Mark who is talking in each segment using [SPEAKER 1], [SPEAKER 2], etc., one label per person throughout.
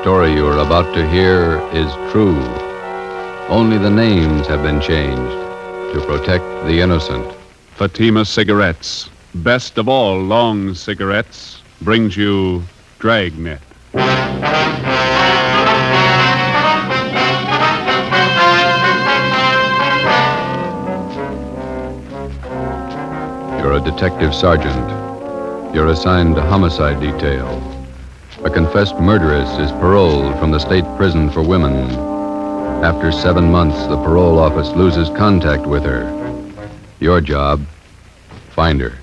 [SPEAKER 1] story you are about to hear is true. Only the names have been changed to protect the innocent.
[SPEAKER 2] Fatima Cigarettes, best of all long cigarettes, brings you Dragnet.
[SPEAKER 1] You're a detective sergeant. You're assigned to homicide detail. A confessed murderess is paroled from the state prison for women. After 7 months, the parole office loses contact with her. Your job, find her.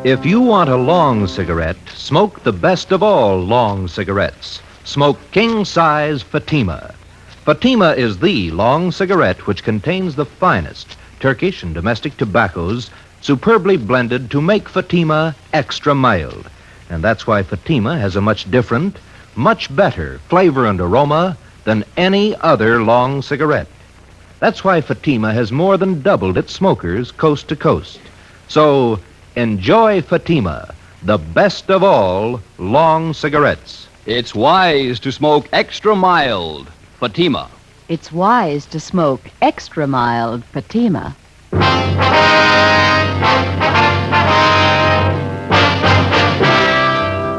[SPEAKER 3] If you want a long cigarette, smoke the best of all long cigarettes. Smoke king-size Fatima. Fatima is the long cigarette which contains the finest Turkish and domestic tobaccos superbly blended to make Fatima extra mild. And that's why Fatima has a much different, much better flavor and aroma than any other long cigarette. That's why Fatima has more than doubled its smokers coast to coast. So enjoy Fatima, the best of all long cigarettes.
[SPEAKER 4] It's wise to smoke extra mild Fatima.
[SPEAKER 5] It's wise to smoke extra mild Fatima.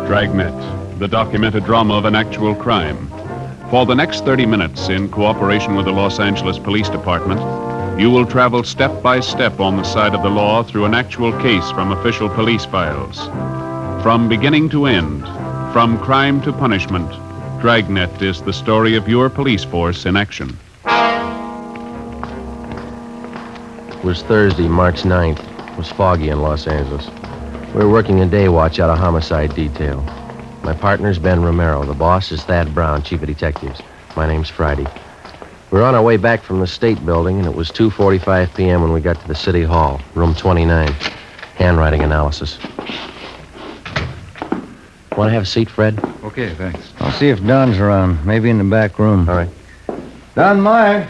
[SPEAKER 2] Dragnet, the documented drama of an actual crime. For the next 30 minutes, in cooperation with the Los Angeles Police Department, you will travel step by step on the side of the law through an actual case from official police files. From beginning to end, from crime to punishment, Dragnet is the story of your police force in action.
[SPEAKER 6] It was Thursday, March 9th. It was foggy in Los Angeles. We were working a day watch out of homicide detail. My partner's Ben Romero. The boss is Thad Brown, chief of detectives. My name's Friday. We were on our way back from the state building, and it was 2:45 p.m. when we got to the city hall, room 29. Handwriting analysis. Want to have a seat, Fred?
[SPEAKER 7] Okay, thanks.
[SPEAKER 8] I'll see if Don's around. Maybe in the back room.
[SPEAKER 6] All right.
[SPEAKER 8] Don Meyer.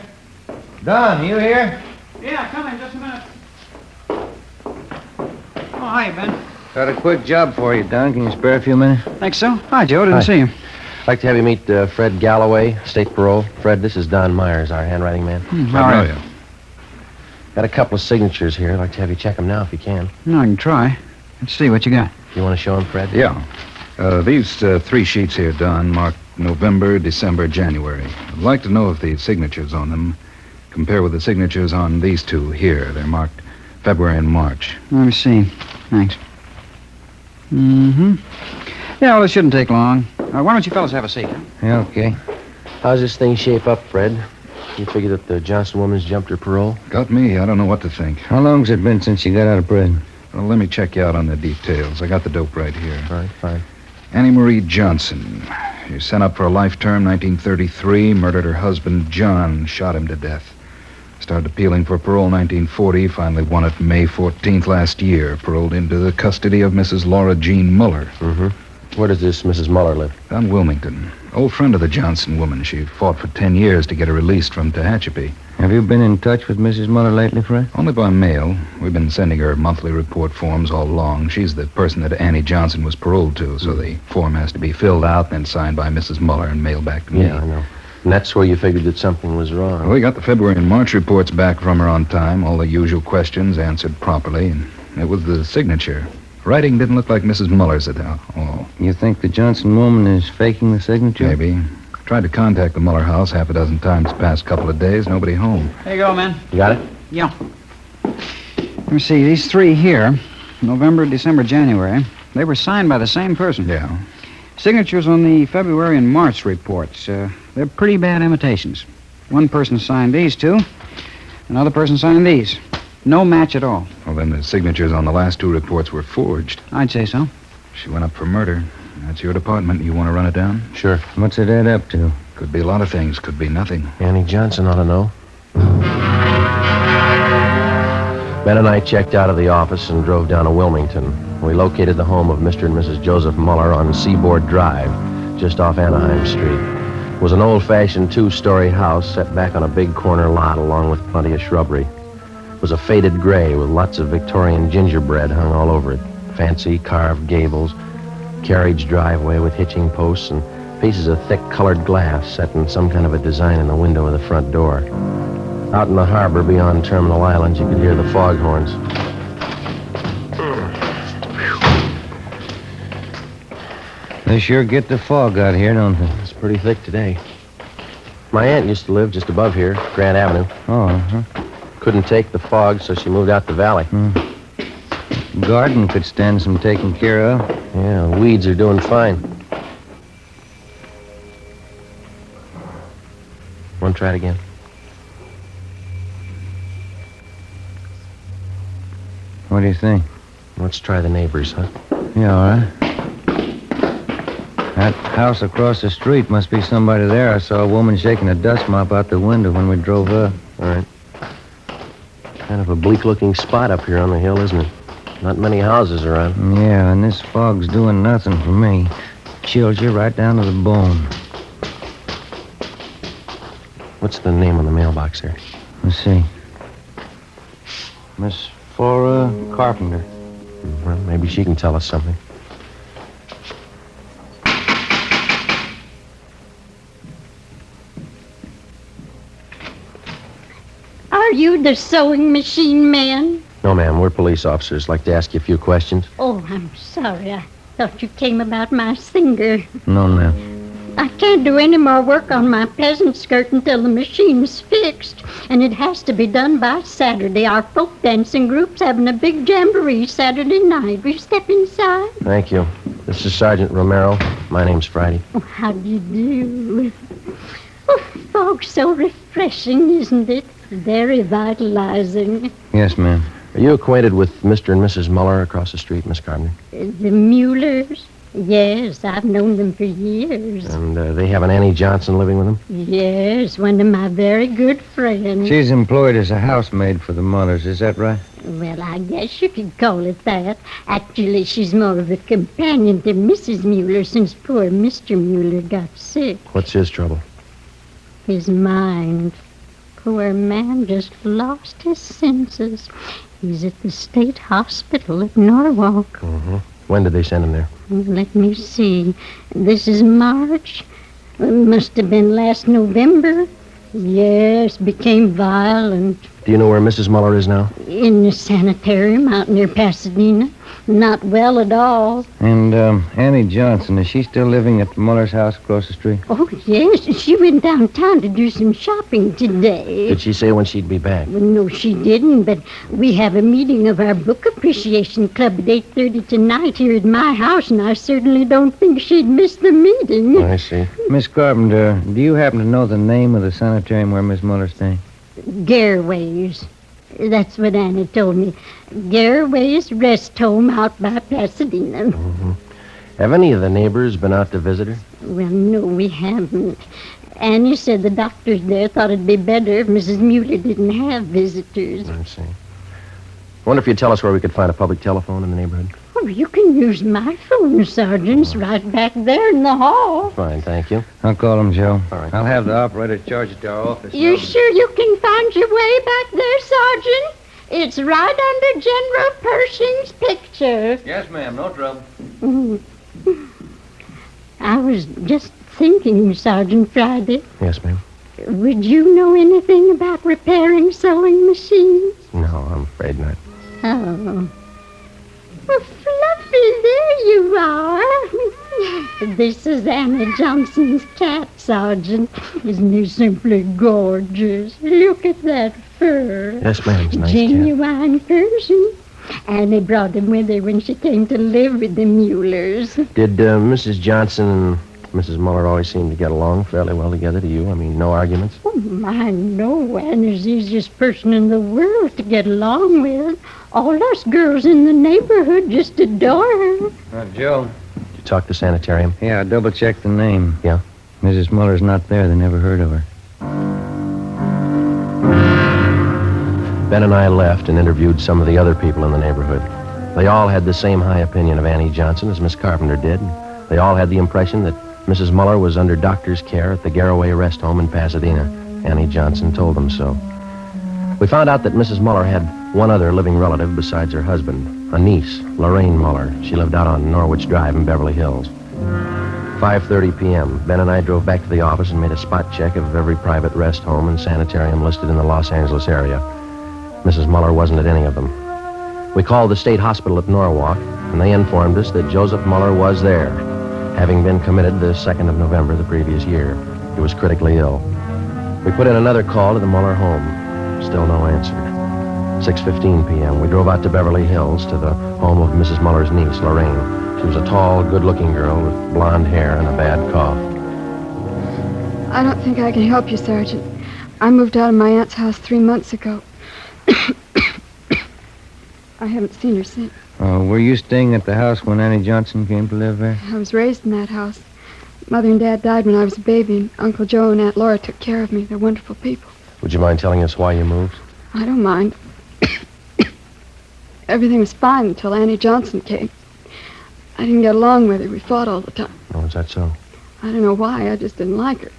[SPEAKER 8] Don, you here?
[SPEAKER 9] Yeah, come in just a minute. Oh, hi, Ben.
[SPEAKER 8] Got a quick job for you, Don. Can you spare a few minutes?
[SPEAKER 9] Think so? Hi, Joe. Didn't
[SPEAKER 6] Hi.
[SPEAKER 9] see you.
[SPEAKER 6] I'd like to have you meet Fred Galloway, state parole. Fred, this is Don Myers, our handwriting man.
[SPEAKER 9] All right.
[SPEAKER 6] Got a couple of signatures here. I'd like to have you check them now if you can.
[SPEAKER 9] No, I can try. Let's see what you got.
[SPEAKER 6] You want to show them, Fred?
[SPEAKER 7] Yeah. These 3 sheets here, Don, marked November, December, January. I'd like to know if the signatures on them compare with the signatures on these 2 here. They're marked February and March.
[SPEAKER 9] Let me see. Thanks. Mm-hmm. Yeah, well, it shouldn't take long. Why don't you fellas have a seat? Huh?
[SPEAKER 8] Yeah, okay.
[SPEAKER 6] How's this thing shape up, Fred? You figure that the Johnson woman's jumped her parole?
[SPEAKER 7] Got me. I don't know what to think.
[SPEAKER 8] How long's it been since you got out of prison?
[SPEAKER 7] Well, let me check you out on the details. I got the dope right here.
[SPEAKER 6] All right, fine.
[SPEAKER 7] Annie Marie Johnson. She sent up for a life term, 1933, murdered her husband, John, shot him to death. Started appealing for parole 1940, finally won it May 14th last year, paroled into the custody of Mrs. Laura Jean Muller.
[SPEAKER 6] Mm-hmm. Where does this Mrs. Muller live?
[SPEAKER 7] Down Wilmington. Old friend of the Johnson woman. She fought for 10 years to get her released from Tehachapi.
[SPEAKER 8] Have you been in touch with Mrs. Muller lately, Fred?
[SPEAKER 7] Only by mail. We've been sending her monthly report forms all along. She's the person that Annie Johnson was paroled to, so the form has to be filled out, then signed by Mrs. Muller and mailed back to me.
[SPEAKER 6] Yeah, I know. And that's where you figured that something was wrong.
[SPEAKER 7] Well, we got the February and March reports back from her on time, all the usual questions answered properly, and it was the signature. Writing didn't look like Mrs. Muller's at all.
[SPEAKER 8] You think the Johnson woman is faking the signature?
[SPEAKER 7] Maybe. Tried to contact the Muller house 6 times the past couple of days. Nobody home.
[SPEAKER 9] There you go, man.
[SPEAKER 6] You got it?
[SPEAKER 9] Yeah. Let me see. These 3 here, November, December, January, they were signed by the same person.
[SPEAKER 7] Yeah.
[SPEAKER 9] Signatures on the February and March reports. They're pretty bad imitations. One person signed these 2. Another person signed these. No match at all.
[SPEAKER 7] Well, then the signatures on the last 2 reports were forged.
[SPEAKER 9] I'd say so.
[SPEAKER 7] She went up for murder. That's your department. You want to run it down?
[SPEAKER 6] Sure.
[SPEAKER 8] What's it add up to?
[SPEAKER 7] Could be a lot of things. Could be nothing.
[SPEAKER 6] Annie Johnson ought to know. Ben and I checked out of the office and drove down to Wilmington. We located the home of Mr. and Mrs. Joseph Muller on Seaboard Drive, just off Anaheim Street. It was an old-fashioned 2-story house set back on a big corner lot along with plenty of shrubbery. It was a faded gray with lots of Victorian gingerbread hung all over it. Fancy carved gables, carriage driveway with hitching posts and pieces of thick colored glass set in some kind of a design in the window of the front door. Out in the harbor beyond Terminal Island, you could hear the foghorns.
[SPEAKER 8] They sure get the fog out here, don't they?
[SPEAKER 6] It's pretty thick today. My aunt used to live just above here, Grant Avenue.
[SPEAKER 8] Oh, uh-huh.
[SPEAKER 6] Couldn't take the fog, so she moved out the valley.
[SPEAKER 8] Garden could stand some taking care of.
[SPEAKER 6] Yeah, the weeds are doing fine. Want to try it again?
[SPEAKER 8] What do you think?
[SPEAKER 6] Let's try the neighbors, huh?
[SPEAKER 8] Yeah, all right. That house across the street must be somebody there. I saw a woman shaking a dust mop out the window when we drove up.
[SPEAKER 6] All right. Kind of a bleak-looking spot up here on the hill, isn't it? Not many houses around.
[SPEAKER 8] Yeah, and this fog's doing nothing for me. Chills you right down to the bone.
[SPEAKER 6] What's the name on the mailbox there?
[SPEAKER 8] Let's see. Miss Flora Carpenter.
[SPEAKER 6] Well, maybe she can tell us something.
[SPEAKER 10] Are you the sewing machine man?
[SPEAKER 6] No, ma'am. We're police officers. Like to ask you a few questions.
[SPEAKER 10] Oh, I'm sorry. I thought you came about my singer.
[SPEAKER 8] No, ma'am.
[SPEAKER 10] I can't do any more work on my peasant skirt until the machine's fixed. And it has to be done by Saturday. Our folk dancing group's having a big jamboree Saturday night. Will you step inside?
[SPEAKER 6] Thank you. This is Sergeant Romero. My name's Friday.
[SPEAKER 10] Oh, how do you do? Oh, fog's so refreshing, isn't it? Very vitalizing.
[SPEAKER 8] Yes, ma'am.
[SPEAKER 6] Are you acquainted with Mr. and Mrs. Muller across the street, Miss Carpenter?
[SPEAKER 10] The Muellers? Yes, I've known them for years.
[SPEAKER 6] And they have an Annie Johnson living with them?
[SPEAKER 10] Yes, one of my very good friends.
[SPEAKER 8] She's employed as a housemaid for the Mullers, is that right?
[SPEAKER 10] Well, I guess you could call it that. Actually, she's more of a companion to Mrs. Mueller since poor Mr. Mueller got sick.
[SPEAKER 6] What's his trouble?
[SPEAKER 10] His mind. Poor man just lost his senses. He's at the state hospital at Norwalk.
[SPEAKER 6] Mm-hmm. When did they send him there?
[SPEAKER 10] Let me see. This is March. It must have been last November. Yes, became violent.
[SPEAKER 6] Do you know where Mrs. Muller is now?
[SPEAKER 10] In the sanitarium out near Pasadena. Not well at all.
[SPEAKER 8] And Annie Johnson, is she still living at the Muller's house across the street?
[SPEAKER 10] Oh, yes. She went downtown to do some shopping today.
[SPEAKER 6] Did she say when she'd be back?
[SPEAKER 10] Well, no, she didn't, but we have a meeting of our book appreciation club at 8:30 tonight here at my house, and I certainly don't think she'd miss the meeting.
[SPEAKER 6] I see.
[SPEAKER 8] Miss Carpenter, do you happen to know the name of the sanitarium where Miss Muller's staying?
[SPEAKER 10] Garraway's. That's what Annie told me. Garraway's Rest Home out by Pasadena.
[SPEAKER 6] Mm-hmm. Have any of the neighbors been out to visit her?
[SPEAKER 10] Well, no, we haven't. Annie said the doctors there thought it'd be better if Mrs. Mueller didn't have visitors.
[SPEAKER 6] I see. Wonder if you'd tell us where we could find a public telephone in the neighborhood?
[SPEAKER 10] Oh, you can use my phone, Sergeant. It's right back there in the hall.
[SPEAKER 6] Fine, thank you.
[SPEAKER 8] I'll call him, Joe.
[SPEAKER 6] All right.
[SPEAKER 8] I'll have the operator charge it to our office.
[SPEAKER 10] You sure you can find your way back there, Sergeant? It's right under General Pershing's picture.
[SPEAKER 8] Yes, ma'am. No trouble.
[SPEAKER 10] I was just thinking, Sergeant Friday.
[SPEAKER 6] Yes, ma'am.
[SPEAKER 10] Would you know anything about repairing sewing machines?
[SPEAKER 6] No, I'm afraid not.
[SPEAKER 10] Oh. Well, Fluffy, there you are. This is Annie Johnson's cat, Sergeant. Isn't he simply gorgeous? Look at that fur.
[SPEAKER 6] Yes, ma'am. It's a nice cat.
[SPEAKER 10] Genuine Persian. Annie brought him with her when she came to live with the Muellers.
[SPEAKER 6] Did Mrs. Johnson and Mrs. Muller always seem to get along fairly well together to you? I mean, no arguments?
[SPEAKER 10] Oh, my, no. Annie's the easiest person in the world to get along with. All us girls in the neighborhood just adore her.
[SPEAKER 8] Joe.
[SPEAKER 6] Did you talk to sanitarium?
[SPEAKER 8] Yeah, I double-checked the name.
[SPEAKER 6] Yeah?
[SPEAKER 8] Mrs. Muller's not there. They never heard of her.
[SPEAKER 6] Ben and I left and interviewed some of the other people in the neighborhood. They all had the same high opinion of Annie Johnson as Miss Carpenter did. They all had the impression that Mrs. Muller was under doctor's care at the Garraway Rest Home in Pasadena. Annie Johnson told them so. We found out that Mrs. Muller had one other living relative besides her husband. A niece, Lorraine Muller. She lived out on Norwich Drive in Beverly Hills. 5:30 p.m. Ben and I drove back to the office and made a spot check of every private rest home and sanitarium listed in the Los Angeles area. Mrs. Muller wasn't at any of them. We called the state hospital at Norwalk, and they informed us that Joseph Muller was there, having been committed the 2nd of November the previous year. He was critically ill. We put in another call to the Muller home. Still no answer. 6:15 p.m. We drove out to Beverly Hills to the home of Mrs. Muller's niece, Lorraine. She was a tall, good-looking girl with blonde hair and a bad cough.
[SPEAKER 11] I don't think I can help you, Sergeant. I moved out of my aunt's house 3 months ago. I haven't seen her since.
[SPEAKER 8] Were you staying at the house when Annie Johnson came to live there?
[SPEAKER 11] I was raised in that house. Mother and Dad died when I was a baby, and Uncle Joe and Aunt Laura took care of me. They're wonderful people.
[SPEAKER 6] Would you mind telling us why you moved?
[SPEAKER 11] I don't mind. Everything was fine until Annie Johnson came. I didn't get along with her. We fought all the time.
[SPEAKER 6] Oh, is that so?
[SPEAKER 11] I don't know why. I just didn't like her.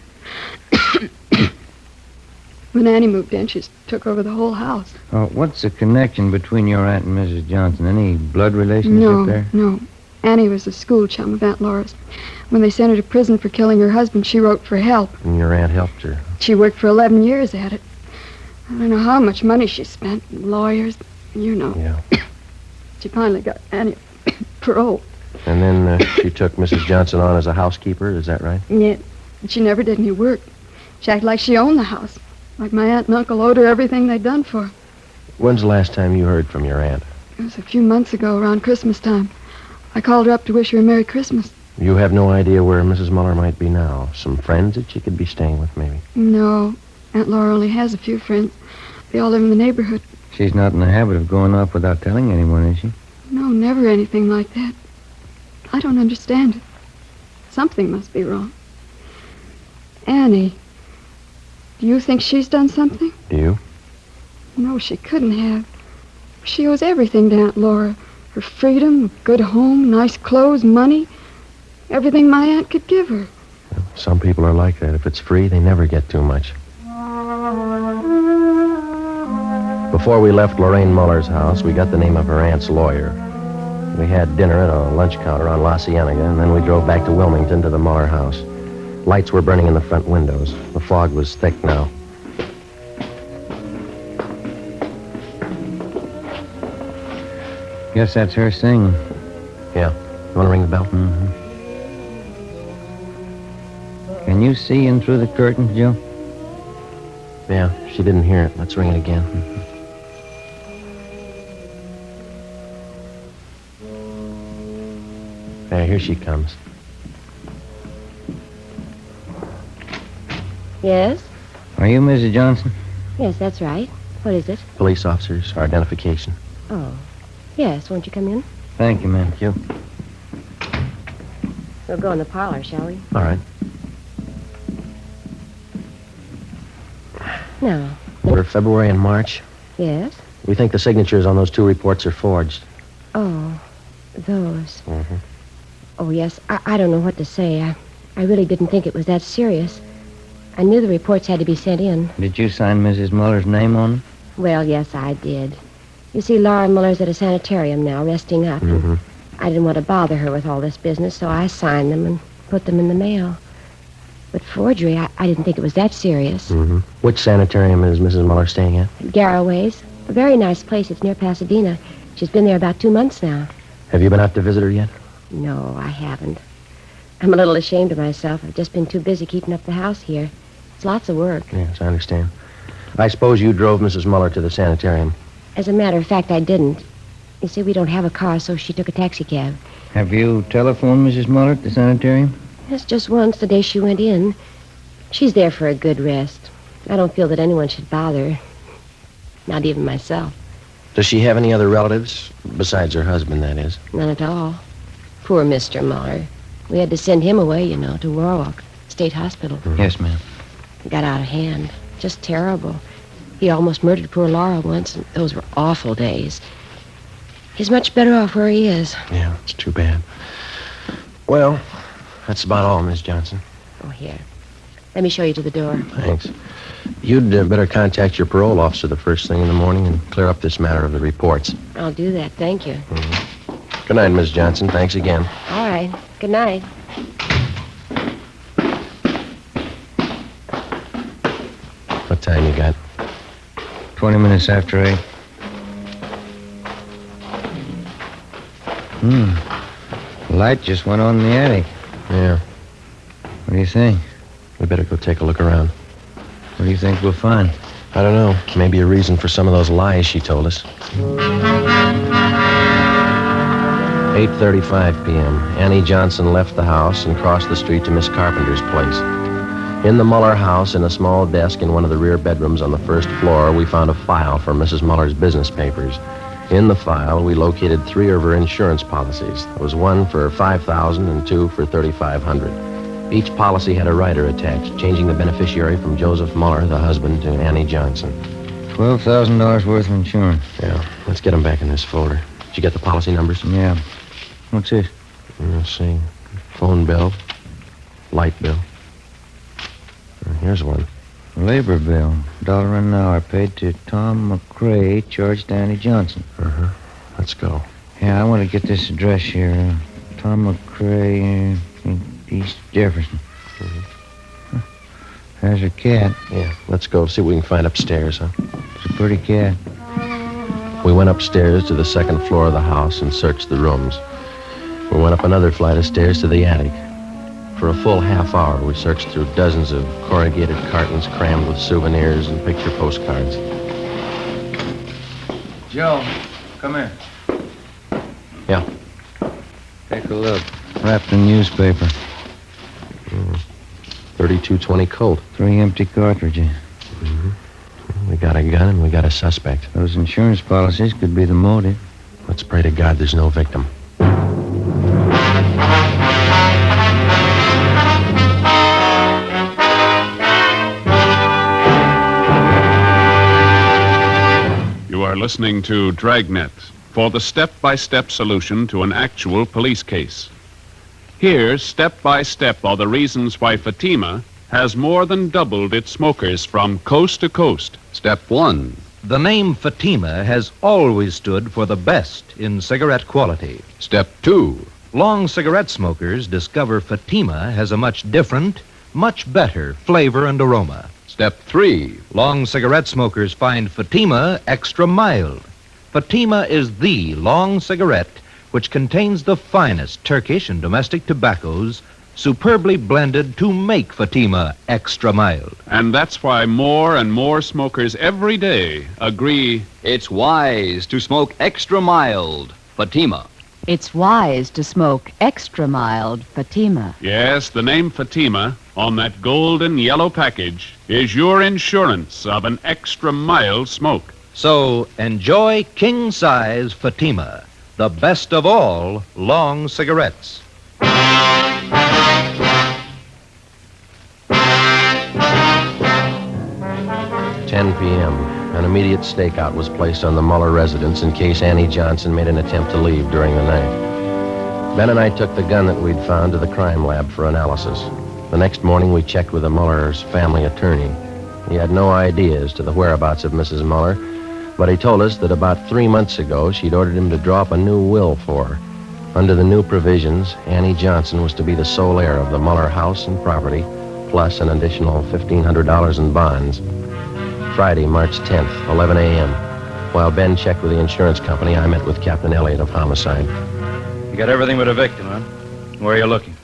[SPEAKER 11] When Annie moved in, she took over the whole house.
[SPEAKER 8] What's the connection between your aunt and Mrs. Johnson? Any blood relationship there?
[SPEAKER 11] No. Annie was a school chum of Aunt Laura's. When they sent her to prison for killing her husband, she wrote for help.
[SPEAKER 6] And your aunt helped her?
[SPEAKER 11] She worked for 11 years at it. I don't know how much money she spent. Lawyers, you know.
[SPEAKER 6] Yeah.
[SPEAKER 11] She finally got Annie parole.
[SPEAKER 6] And then she took Mrs. Johnson on as a housekeeper, is that right?
[SPEAKER 11] Yeah, she never did any work. She acted like she owned the house. Like my aunt and uncle owed her everything they'd done for her.
[SPEAKER 6] When's the last time you heard from your aunt?
[SPEAKER 11] It was a few months ago, around Christmas time. I called her up to wish her a Merry Christmas.
[SPEAKER 6] You have no idea where Mrs. Muller might be now? Some friends that she could be staying with, maybe?
[SPEAKER 11] No. Aunt Laura only has a few friends. They all live in the neighborhood.
[SPEAKER 8] She's not in the habit of going off without telling anyone, is she?
[SPEAKER 11] No, never anything like that. I don't understand it. Something must be wrong. Annie, do you think she's done something?
[SPEAKER 6] Do you?
[SPEAKER 11] No, she couldn't have. She owes everything to Aunt Laura. Her freedom, a good home, nice clothes, money. Everything my aunt could give her.
[SPEAKER 6] Some people are like that. If it's free, they never get too much. Before we left Lorraine Muller's house, we got the name of her aunt's lawyer. We had dinner at a lunch counter on La Cienega, and then we drove back to Wilmington to the Muller house. Lights were burning in the front windows. The fog was thick now.
[SPEAKER 8] Guess that's her singing.
[SPEAKER 6] Yeah. You want to ring the bell?
[SPEAKER 8] Mm-hmm. Can you see in through the curtains, Joe?
[SPEAKER 6] Yeah, she didn't hear it. Let's ring it again. There, here she comes.
[SPEAKER 12] Yes?
[SPEAKER 8] Are you Mrs. Johnson?
[SPEAKER 12] Yes, that's right. What is it?
[SPEAKER 6] Police officers, our identification.
[SPEAKER 12] Oh. Yes, won't you come in?
[SPEAKER 8] Thank you, ma'am.
[SPEAKER 6] Thank you.
[SPEAKER 12] We'll go in the parlor, shall we?
[SPEAKER 6] All right.
[SPEAKER 12] No.
[SPEAKER 6] We're February and March.
[SPEAKER 12] Yes?
[SPEAKER 6] We think the signatures on those two reports are forged.
[SPEAKER 12] Oh, those.
[SPEAKER 6] Mm-hmm.
[SPEAKER 12] Oh, yes. I don't know what to say. I really didn't think it was that serious. I knew the reports had to be sent in.
[SPEAKER 8] Did you sign Mrs. Muller's name on them?
[SPEAKER 12] Well, yes, I did. You see, Laura Muller's at a sanitarium now, resting up.
[SPEAKER 6] Mm-hmm.
[SPEAKER 12] I didn't want to bother her with all this business, so I signed them and put them in the mail. But forgery, I didn't think it was that serious.
[SPEAKER 6] Mm-hmm. Which sanitarium is Mrs. Muller staying at?
[SPEAKER 12] Garraway's. A very nice place. It's near Pasadena. She's been there about 2 months now.
[SPEAKER 6] Have you been out to visit her yet?
[SPEAKER 12] No, I haven't. I'm a little ashamed of myself. I've just been too busy keeping up the house here. It's lots of work.
[SPEAKER 6] Yes, I understand. I suppose you drove Mrs. Muller to the sanitarium.
[SPEAKER 12] As a matter of fact, I didn't. You see, we don't have a car, so she took a taxi cab.
[SPEAKER 8] Have you telephoned Mrs. Muller at the sanitarium?
[SPEAKER 12] Yes, just once, the day she went in. She's there for a good rest. I don't feel that anyone should bother her. Not even myself.
[SPEAKER 6] Does she have any other relatives? Besides her husband, that is.
[SPEAKER 12] None at all. Poor Mr. Muller. We had to send him away, you know, to Warwick State Hospital.
[SPEAKER 6] Mm-hmm.
[SPEAKER 8] Yes, ma'am.
[SPEAKER 12] It got out of hand. Just terrible. He almost murdered poor Laura once, and those were awful days. He's much better off where he is.
[SPEAKER 6] Yeah, it's too bad. Well, that's about all, Miss Johnson.
[SPEAKER 12] Oh, here. Let me show you to the door.
[SPEAKER 6] Thanks. You'd better contact your parole officer the first thing in the morning and clear up this matter of the reports.
[SPEAKER 12] I'll do that. Thank you.
[SPEAKER 6] Good night, Miss Johnson. Thanks again.
[SPEAKER 12] All right. Good night.
[SPEAKER 6] What time you got?
[SPEAKER 8] 20 minutes after 8. Light just went on in the attic.
[SPEAKER 6] Yeah.
[SPEAKER 8] What do you think?
[SPEAKER 6] We better go take a look around.
[SPEAKER 8] What do you think we'll find?
[SPEAKER 6] I don't know. Maybe a reason for some of those lies she told us. 8:35 p.m. Annie Johnson left the house and crossed the street to Miss Carpenter's place. In the Muller house, in a small desk in one of the rear bedrooms on the first floor, we found a file for Mrs. Muller's business papers. In the file, we located 3 of her insurance policies. There was one for $5,000 and 2 for $3,500. Each policy had a rider attached, changing the beneficiary from Joseph Muller, the husband, to Annie Johnson.
[SPEAKER 8] $12,000 worth of insurance.
[SPEAKER 6] Yeah, let's get them back in this folder. Did you get the policy numbers?
[SPEAKER 8] Yeah. What's this?
[SPEAKER 6] Let's see. Phone bill. Light bill. Here's one.
[SPEAKER 8] Labor bill. $1 an hour paid to Tom McCrae, charged to Annie Johnson.
[SPEAKER 6] Let's go.
[SPEAKER 8] Yeah, I want to get this address here. Tom McCrae, East Jefferson. There's her cat.
[SPEAKER 6] Yeah, let's go see what we can find upstairs, huh?
[SPEAKER 8] It's a pretty cat.
[SPEAKER 6] We went upstairs to the second floor of the house and searched the rooms. We went up another flight of stairs to the attic. For a full half hour, we searched through dozens of corrugated cartons crammed with souvenirs and picture postcards.
[SPEAKER 8] Joe, come here.
[SPEAKER 6] Yeah.
[SPEAKER 8] Take a look. Wrapped in newspaper.
[SPEAKER 6] 3220 Colt.
[SPEAKER 8] 3 empty cartridges.
[SPEAKER 6] We got a gun and we got a suspect.
[SPEAKER 8] Those insurance policies could be the motive.
[SPEAKER 6] Let's pray to God there's no victim.
[SPEAKER 2] You are listening to Dragnet for the step-by-step solution to an actual police case. Here, step by step, are the reasons why Fatima has more than doubled its smokers from coast to coast.
[SPEAKER 1] Step 1.
[SPEAKER 3] The name Fatima has always stood for the best in cigarette quality.
[SPEAKER 1] Step 2.
[SPEAKER 3] Long cigarette smokers discover Fatima has a much different, much better flavor and aroma.
[SPEAKER 1] Step 3.
[SPEAKER 3] Long cigarette smokers find Fatima extra mild. Fatima is the long cigarette which contains the finest Turkish and domestic tobaccos superbly blended to make Fatima extra mild.
[SPEAKER 2] And that's why more and more smokers every day agree
[SPEAKER 4] It's wise to smoke extra mild Fatima.
[SPEAKER 5] It's wise to smoke extra mild Fatima.
[SPEAKER 2] yes, the name Fatima on that golden yellow package is your insurance of an extra mild smoke.
[SPEAKER 3] So enjoy king-size Fatima, the best of all long cigarettes.
[SPEAKER 6] 10 p.m. An immediate stakeout was placed on the Muller residence in case Annie Johnson made an attempt to leave during the night. Ben and I took the gun that we'd found to the crime lab for analysis. The next morning, we checked with the Muller's family attorney. He had no idea as to the whereabouts of Mrs. Muller, but he told us that about 3 months ago, she'd ordered him to draw up a new will for her. Under the new provisions, Annie Johnson was to be the sole heir of the Muller house and property, plus an additional $1,500 in bonds. Friday, March 10th, 11 a.m. While Ben checked with the insurance company, I met with Captain Elliott of Homicide.
[SPEAKER 7] You got everything but a victim, huh? Where are you looking?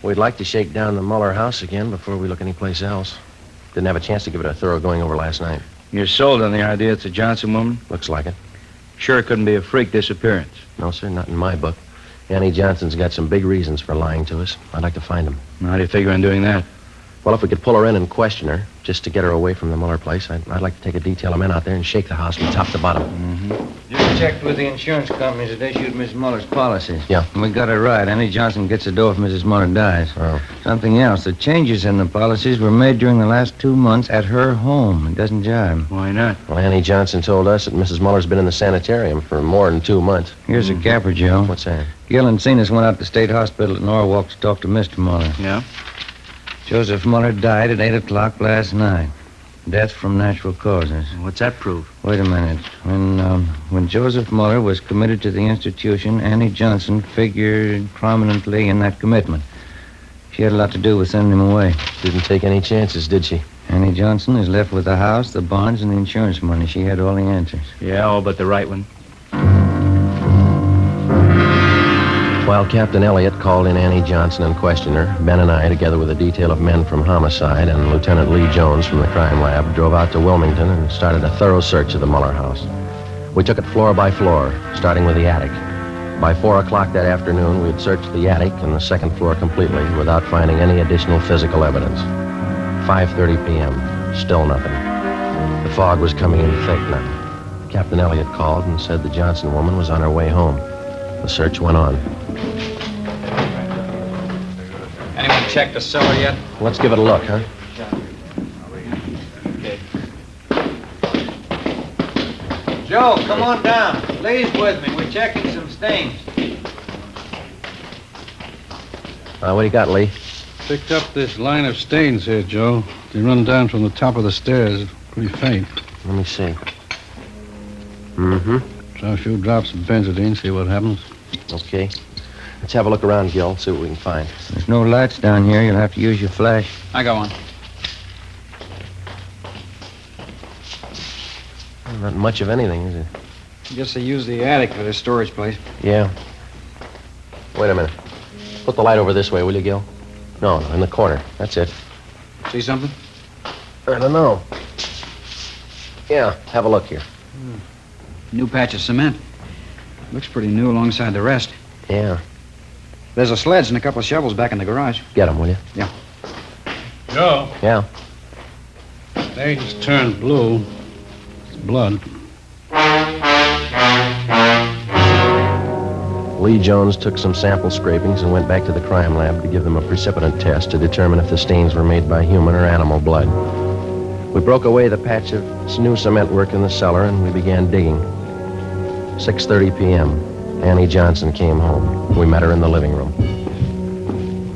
[SPEAKER 6] We'd like to shake down the Muller house again before we look anyplace else. Didn't have a chance to give it a thorough going over last night.
[SPEAKER 7] You're sold on the idea it's a Johnson woman?
[SPEAKER 6] Looks like it.
[SPEAKER 7] Sure it couldn't be a freak disappearance.
[SPEAKER 6] No, sir, not in my book. Annie Johnson's got some big reasons for lying to us. I'd like to find them.
[SPEAKER 7] How do you figure on doing that?
[SPEAKER 6] Well, if we could pull her in and question her, just to get her away from the Muller place, I'd like to take a detail of men out there and shake the house from top to bottom.
[SPEAKER 8] Just checked with the insurance companies that issued Miss Muller's policies.
[SPEAKER 6] Yeah.
[SPEAKER 8] And we got it right. Annie Johnson gets the dough if Mrs. Muller dies.
[SPEAKER 6] Oh.
[SPEAKER 8] Something else. The changes in the policies were made during the last 2 months at her home. It doesn't jive.
[SPEAKER 7] Why not?
[SPEAKER 6] Well, Annie Johnson told us that Mrs. Muller's been in the sanitarium for more than 2 months.
[SPEAKER 8] Here's a capper, Joe.
[SPEAKER 6] What's that?
[SPEAKER 8] Gil and Zenas went out to State Hospital at Norwalk to talk to Mr. Muller.
[SPEAKER 7] Yeah?
[SPEAKER 8] Joseph Muller died at 8 o'clock last night. Death from natural causes.
[SPEAKER 6] What's that prove?
[SPEAKER 8] Wait a minute. When Joseph Muller was committed to the institution, Annie Johnson figured prominently in that commitment. She had a lot to do with sending him away.
[SPEAKER 6] Didn't take any chances, did she?
[SPEAKER 8] Annie Johnson is left with the house, the bonds, and the insurance money. She had all the answers.
[SPEAKER 4] Yeah, all but the right one.
[SPEAKER 6] While Captain Elliott called in Annie Johnson and questioned her, Ben and I, together with a detail of men from homicide and Lieutenant Lee Jones from the crime lab, drove out to Wilmington and started a thorough search of the Muller house. We took it floor by floor, starting with the attic. By 4 o'clock that afternoon, we had searched the attic and the second floor completely without finding any additional physical evidence. 5:30 p.m., still nothing. The fog was coming in thick now. Captain Elliott called and said the Johnson woman was on her way home. The search went on.
[SPEAKER 9] Anyone check the cellar yet?
[SPEAKER 6] Let's give it a look, huh?
[SPEAKER 9] Okay.
[SPEAKER 8] Joe, come on down. Lee's with me. We're checking some stains.
[SPEAKER 6] What do you got, Lee?
[SPEAKER 13] Picked up this line of stains here, Joe. They run down from the top of the stairs. Pretty faint.
[SPEAKER 6] Let me see. Mm-hmm.
[SPEAKER 13] Try a few drops of benzodine, see what happens.
[SPEAKER 6] Okay. Let's have a look around, Gil, see what we can find.
[SPEAKER 8] There's no lights down here. You'll have to use your flash.
[SPEAKER 9] I got one.
[SPEAKER 6] Well, not much of anything, is it?
[SPEAKER 9] Guess they use the attic for their storage place.
[SPEAKER 6] Yeah. Wait a minute. Put the light over this way, will you, Gil? No, in the corner. That's it.
[SPEAKER 9] See something?
[SPEAKER 6] I don't know. Yeah, have a look here.
[SPEAKER 9] New patch of cement. Looks pretty new alongside the rest.
[SPEAKER 6] Yeah.
[SPEAKER 9] There's a sledge and a couple of shovels back in the garage.
[SPEAKER 6] Get them, will you?
[SPEAKER 9] Yeah.
[SPEAKER 13] Joe,
[SPEAKER 6] Yeah.
[SPEAKER 13] stains turned blue. It's blood.
[SPEAKER 6] Lee Jones took some sample scrapings and went back to the crime lab to give them a precipitant test to determine if the stains were made by human or animal blood. We broke away the patch of new cement work in the cellar and we began digging. 6:30 p.m. Annie Johnson came home. We met her in the living room.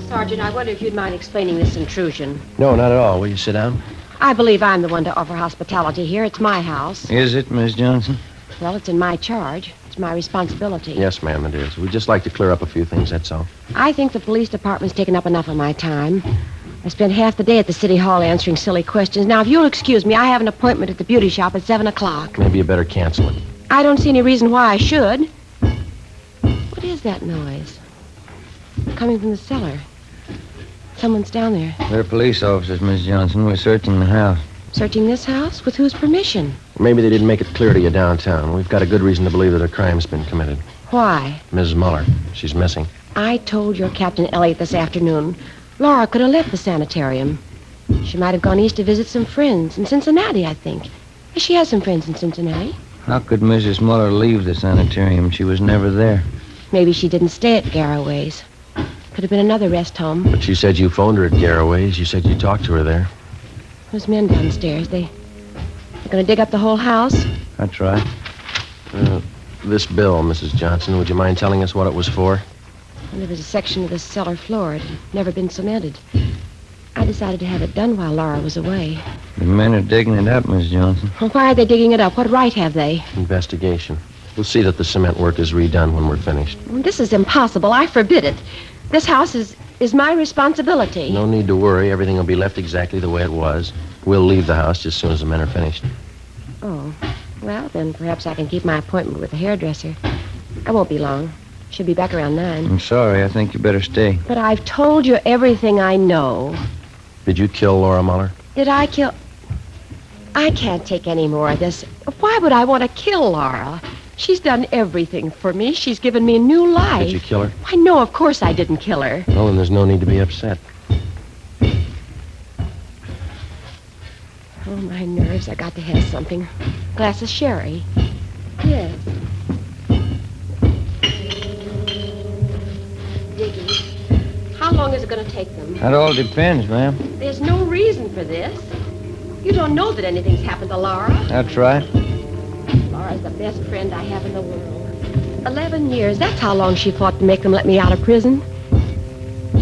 [SPEAKER 12] Sergeant, I wonder if you'd mind explaining this intrusion.
[SPEAKER 6] No, not at all. Will you sit down?
[SPEAKER 12] I believe I'm the one to offer hospitality here. It's my house.
[SPEAKER 8] Is it, Miss Johnson?
[SPEAKER 12] Well, it's in my charge. It's my responsibility.
[SPEAKER 6] Yes, ma'am, it is. We'd just like to clear up a few things, that's all.
[SPEAKER 12] I think the police department's taken up enough of my time. I spent half the day at the city hall answering silly questions. Now, if you'll excuse me, I have an appointment at the beauty shop at 7 o'clock.
[SPEAKER 6] Maybe you better cancel it.
[SPEAKER 12] I don't see any reason why I should. What is that noise? Coming from the cellar. Someone's down there.
[SPEAKER 8] We're police officers, Miss Johnson. We're searching the house.
[SPEAKER 12] Searching this house? With whose permission?
[SPEAKER 6] Maybe they didn't make it clear to you downtown. We've got a good reason to believe that a crime's been committed.
[SPEAKER 12] Why?
[SPEAKER 6] Mrs. Muller. She's missing.
[SPEAKER 12] I told your Captain Elliott this afternoon. Laura could have left the sanitarium. She might have gone east to visit some friends in Cincinnati, I think. She has some friends in Cincinnati.
[SPEAKER 8] How could Mrs. Muller leave the sanitarium? She was never there.
[SPEAKER 12] Maybe she didn't stay at Garraway's. Could have been another rest home.
[SPEAKER 6] But she said you phoned her at Garraway's. You said you talked to her there.
[SPEAKER 12] Those men downstairs, they're going to dig up the whole house?
[SPEAKER 8] That's right.
[SPEAKER 6] This bill, Mrs. Johnson, would you mind telling us what it was for?
[SPEAKER 12] Well, there was a section of the cellar floor. It had never been cemented. I decided to have it done while Laura was away.
[SPEAKER 8] The men are digging it up, Miss Johnson.
[SPEAKER 12] Well, why are they digging it up? What right have they?
[SPEAKER 6] Investigation. We'll see that the cement work is redone when we're finished.
[SPEAKER 12] Well, this is impossible. I forbid it. This house is my responsibility.
[SPEAKER 6] No need to worry. Everything will be left exactly the way it was. We'll leave the house just as soon as the men are finished.
[SPEAKER 12] Oh, well, then perhaps I can keep my appointment with the hairdresser. I won't be long. Should be back around 9.
[SPEAKER 8] I'm sorry. I think you better stay.
[SPEAKER 12] But I've told you everything I know.
[SPEAKER 6] Did you kill Laura Muller?
[SPEAKER 12] Did I kill... I can't take any more of this. Why would I want to kill Laura? She's done everything for me. She's given me a new life.
[SPEAKER 6] Did you kill her?
[SPEAKER 12] Why, no, of course I didn't kill her.
[SPEAKER 6] Well, then there's no need to be upset.
[SPEAKER 12] Oh, my nerves. I got to have something. Glass of sherry. Yes. Digging. How long is it going to take them?
[SPEAKER 8] That all depends, ma'am.
[SPEAKER 12] There's no reason for this. You don't know that anything's happened to Laura.
[SPEAKER 8] That's right.
[SPEAKER 12] Laura's the best friend I have in the world. 11 years. That's how long she fought to make them let me out of prison.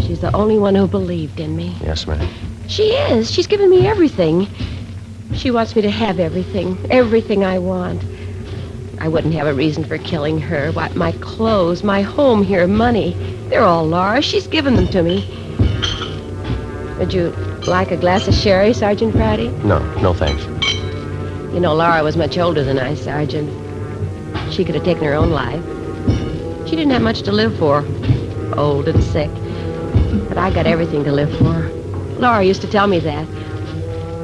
[SPEAKER 12] She's the only one who believed in me.
[SPEAKER 6] Yes, ma'am.
[SPEAKER 12] She is. She's given me everything. She wants me to have everything I want. I wouldn't have a reason for killing her. Why, my clothes, my home here, money, they're all Laura's. She's given them to me. Would you like a glass of sherry, Sergeant Friday?
[SPEAKER 6] No thanks.
[SPEAKER 12] You know, Laura was much older than I, Sergeant. She could have taken her own life. She didn't have much to live for. Old and sick. But I got everything to live for. Laura used to tell me that.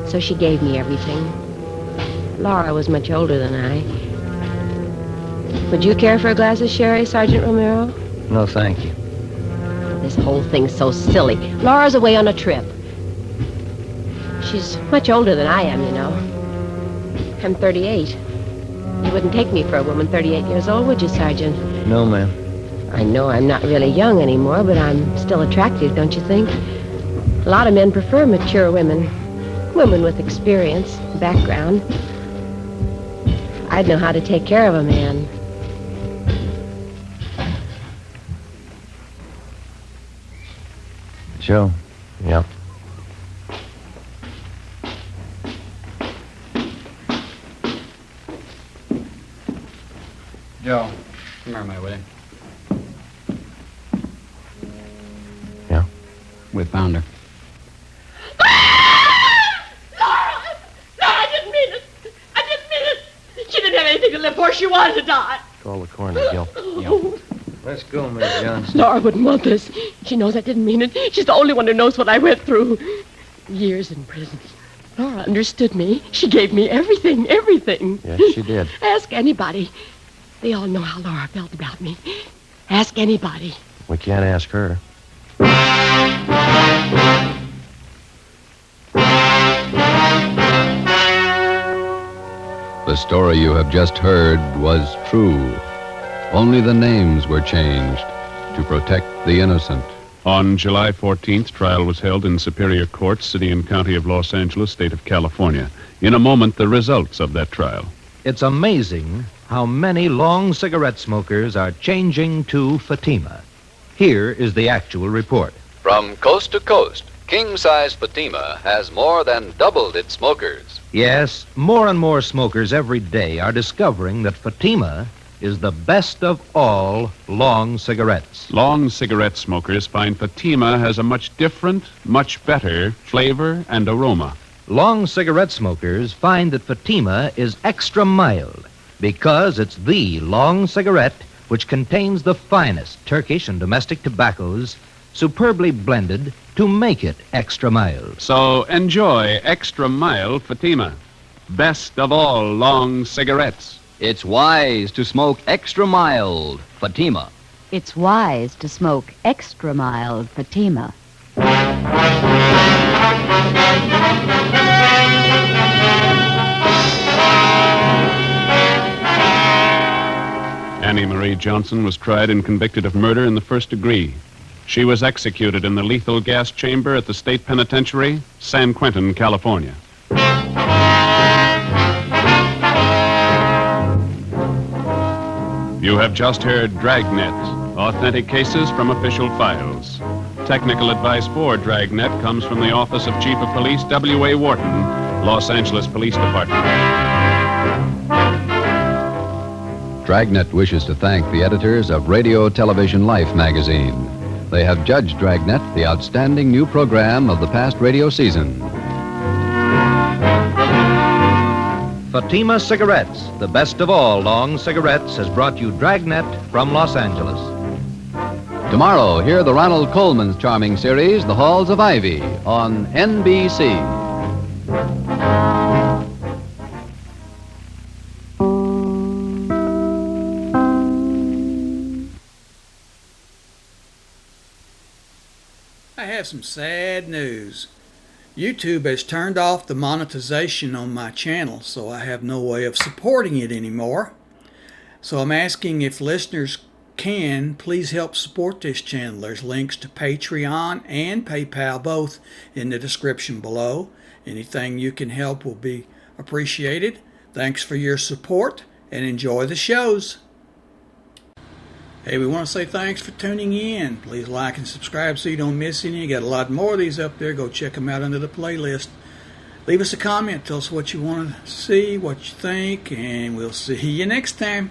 [SPEAKER 12] So she gave me everything. Laura was much older than I. Would you care for a glass of sherry, Sergeant Romero?
[SPEAKER 8] No, thank you.
[SPEAKER 12] This whole thing's so silly. Laura's away on a trip. She's much older than I am, you know. I'm 38. You wouldn't take me for a woman 38 years old, would you, Sergeant?
[SPEAKER 8] No, ma'am.
[SPEAKER 12] I know I'm not really young anymore, but I'm still attractive, don't you think? A lot of men prefer mature women. Women with experience, background. I'd know how to take care of a man.
[SPEAKER 6] Joe? Yeah?
[SPEAKER 9] Joe, come here, my way.
[SPEAKER 6] Yeah?
[SPEAKER 9] We found her.
[SPEAKER 14] She didn't have anything to live for. She wanted to die.
[SPEAKER 6] Call the coroner, Gil.
[SPEAKER 8] Let's go, Miss Johnson.
[SPEAKER 14] Laura wouldn't want this. She knows I didn't mean it. She's the only one who knows what I went through. Years in prison. Laura understood me. She gave me everything.
[SPEAKER 6] Yes, she did.
[SPEAKER 14] Ask anybody. They all know how Laura felt about me. Ask anybody.
[SPEAKER 6] We can't ask her.
[SPEAKER 1] The story you have just heard was true. Only the names were changed to protect the innocent.
[SPEAKER 2] On July 14th, trial was held in Superior Court, City and County of Los Angeles, State of California. In a moment, the results of that trial.
[SPEAKER 3] It's amazing how many long cigarette smokers are changing to Fatima. Here is the actual report.
[SPEAKER 1] From coast to coast, king-size Fatima has more than doubled its smokers.
[SPEAKER 3] Yes, more and more smokers every day are discovering that Fatima is the best of all long cigarettes.
[SPEAKER 2] Long cigarette smokers find Fatima has a much different, much better flavor and aroma.
[SPEAKER 3] Long cigarette smokers find that Fatima is extra mild because it's the long cigarette which contains the finest Turkish and domestic tobaccos superbly blended to make it extra mild.
[SPEAKER 2] So enjoy extra mild Fatima. Best of all long cigarettes.
[SPEAKER 4] It's wise to smoke extra mild Fatima.
[SPEAKER 5] It's wise to smoke extra mild Fatima.
[SPEAKER 2] Annie Marie Johnson was tried and convicted of murder in the first degree. She was executed in the lethal gas chamber at the state penitentiary, San Quentin, California. You have just heard Dragnet, authentic cases from official files. Technical advice for Dragnet comes from the Office of Chief of Police W.A. Wharton, Los Angeles Police Department.
[SPEAKER 1] Dragnet wishes to thank the editors of Radio Television Life magazine. They have judged Dragnet the outstanding new program of the past radio season.
[SPEAKER 3] Fatima Cigarettes, the best of all long cigarettes, has brought you Dragnet from Los Angeles.
[SPEAKER 1] Tomorrow, hear the Ronald Coleman's charming series, The Halls of Ivy, on NBC.
[SPEAKER 15] I have some sad news. YouTube has turned off the monetization on my channel, so I have no way of supporting it anymore. So I'm asking if listeners can please help support this channel. There's links to Patreon and PayPal, both in the description below. Anything you can help will be appreciated. Thanks for your support and enjoy the shows. Hey, we want to say thanks for tuning in. Please like and subscribe so you don't miss any. You got a lot more of these up there. Go check them out under the playlist. Leave us a comment. Tell us what you want to see, what you think, and we'll see you next time.